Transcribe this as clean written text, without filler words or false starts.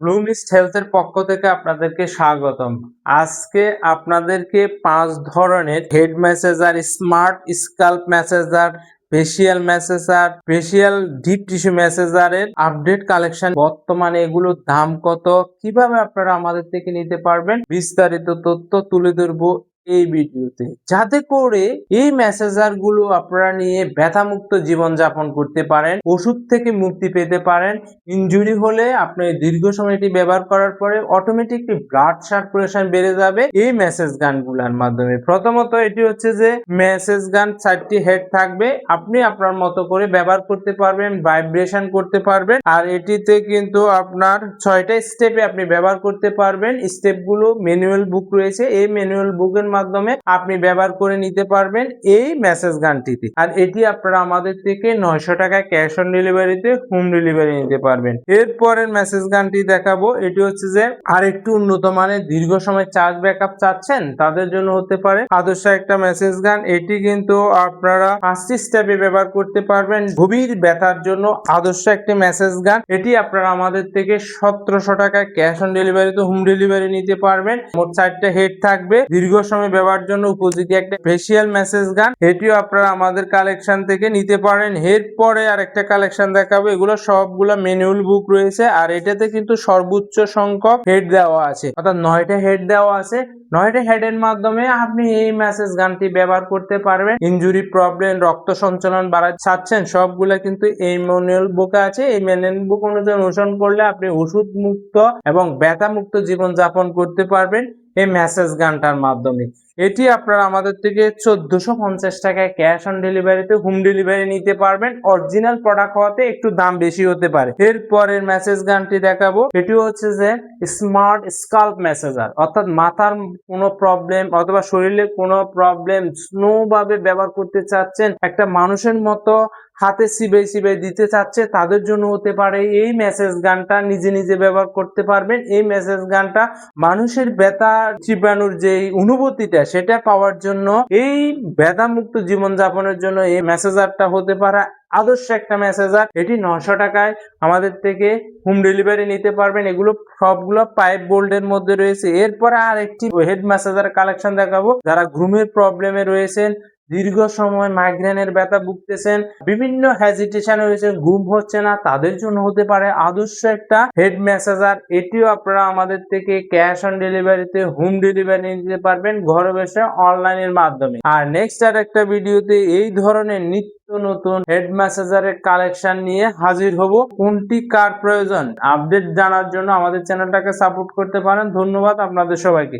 ব্লুমিস্ট হেলথের পক্ষ থেকে আপনাদেরকে স্বাগতম। আজকে আপনাদেরকে 5 ধরনের head massager, smart scalp massager, facial massager, facial deep tissue ম্যাসাজারের আপডেট কালেকশন, বর্তমানে এগুলোর দাম কত, কিভাবে আপনারা আমাদের থেকে নিতে পারবেন, বিস্তারিত তথ্য তুলে ধরবো এই ভিডিওতে, যাতে করে এই ম্যাসেজার গুলো আপনারা নিয়ে ব্যথামুক্ত জীবন যাপন করতে পারেন, ওষুধ থেকে মুক্তি পেতে পারেন। ইনজুরি হলে আপনি দীর্ঘ সময় এটি ব্যবহার করার পরে অটোমেটিকলি ব্লাড সার্কুলেশন বেড়ে যাবে এই মেসেজ গানগুলোর মাধ্যমে। প্রথমত এটি হচ্ছে যে মেসেজ গান 4টি হেড থাকবে, আপনি আপনার মতো করে ব্যবহার করতে পারবেন, ভাইব্রেশন করতে পারবেন। আর এটিতে কিন্তু আপনার 6টা স্টেপে আপনি ব্যবহার করতে পারবেন। স্টেপগুলো ম্যানুয়াল বুক রয়েছে, এই ম্যানুয়াল বুকের মাধ্যমে আপনি ব্যবহার করে নিতে পারবেন এই মেসেজ গানটিতে। আর এটি আপনারা আমাদের থেকে 900 টাকায় ক্যাশ অন ডেলিভারিতে হোম ডেলিভারি নিতে পারবেন। এরপরের মেসেজ গানটি দেখাবো, এটি হচ্ছে যে আরেকটু উন্নত মানের দীর্ঘ সময় চার্জ ব্যাকআপ চাচ্ছেন তাদের জন্য হতে পারে আদর্শ একটা মেসেজ গান। এটি কিন্তু আপনারা 5টি স্টেপে ব্যবহার করতে পারবেন। গভীর ব্যথার জন্য আদর্শ একটি মেসেজ গান, এটি আপনারা আমাদের থেকে 1700 টাকায় ক্যাশ অন ডেলিভারিতে হোম ডেলিভারি নিতে পারবেন। মোট 4টা হেড থাকবে, দীর্ঘ সময় ব্যবহার জন্য উপযোগী একটা ফেসিয়াল মেসেজ গান, এটিও আপনারা আমাদের কালেকশন থেকে নিতে পারেন। এরপরে আরেকটা কালেকশন দেখাবো, এগুলো সবগুলো ম্যানুয়াল বুক রয়েছে। আর এটাতে কিন্তু সর্বোচ্চ সংখ্যক হেড দেওয়া আছে, অর্থাৎ 9টা হেড দেওয়া আছে। 9টা হেডের মাধ্যমে আপনি এই মেসেজ গানটি ব্যবহার করতে পারবেন। ইনজুরি প্রবলেম, রক্ত সঞ্চালন বাড়াতে চাচ্ছেন, সবগুলা কিন্তু এই ম্যানুয়াল বুকে আছে। এই ম্যানুয়াল বুক অনুযায়ী অনুসরণ করলে আপনি ওষুধ মুক্ত এবং ব্যথা মুক্ত জীবন যাপন করতে পারবেন এই মেসেজ গানটার মাধ্যমে। এটি আপনারা আমাদের থেকে 1450 টাকায় ক্যাশ অন ডেলিভারিতে হোম ডেলিভারি নিতে পারবেন। অরিজিনাল প্রোডাক্ট হওয়াতে একটু দাম বেশি হতে পারে। এরপরের মেসেজ গানটি দেখাবো, এটি হচ্ছে যে স্মার্ট স্কাল্প মেসেজার, অর্থাৎ মাথার কোনো প্রবলেম অথবা শরীরে কোনো প্রবলেম স্লো ভাবে ব্যবহার করতে চাচ্ছেন, একটা মানুষের মতো হাতে চিবাই দিতে চাচ্ছে, তাদের জন্য হতে পারে এই মেসেজ গানটা। নিজে নিজে ব্যবহার করতে পারবেন এই মেসেজ গানটা। মানুষের ব্যথা চিবানোর যে অনুভূতিটা সেটা পাওয়ার জন্য, এই ব্যথা মুক্ত জীবন যাপনের জন্য এই মেসেজারটা হতে পারে আদর্শ একটা মেসেজার। এটি 900 টাকায় আমাদের থেকে হোম ডেলিভারি নিতে পারবেন। এগুলো সবগুলো পাইপ বোল্ডের মধ্যে রয়েছে। এরপরে আর একটি হেড মেসেজার কালেকশন দেখাবো, যারা ঘুমের প্রবলেমে রয়েছেন, দীর্ঘ সময় মাইগ্রেনের ব্যথা ভুগতেছেন, বিভিন্ন হেজিটেশন রয়েছে, ঘুম হচ্ছে না, তাদের জন্য হতে পারে আদর্শ একটা হেড মেসেজার। এটিও আপনারা আমাদের থেকে ক্যাশ অন ডেলিভারিতে হোম ডেলিভারি নিতে পারবেন ঘরে বসে অনলাইনের মাধ্যমে। আর নেক্সট আর একটা ভিডিওতে এই ধরনের নিত্য নতুন হেড মেসেজারের কালেকশন নিয়ে হাজির হব। কোনটি কার প্রয়োজন আপডেট জানার জন্য আমাদের চ্যানেলটাকে সাপোর্ট করতে পারেন। ধন্যবাদ আপনাদের সবাইকে।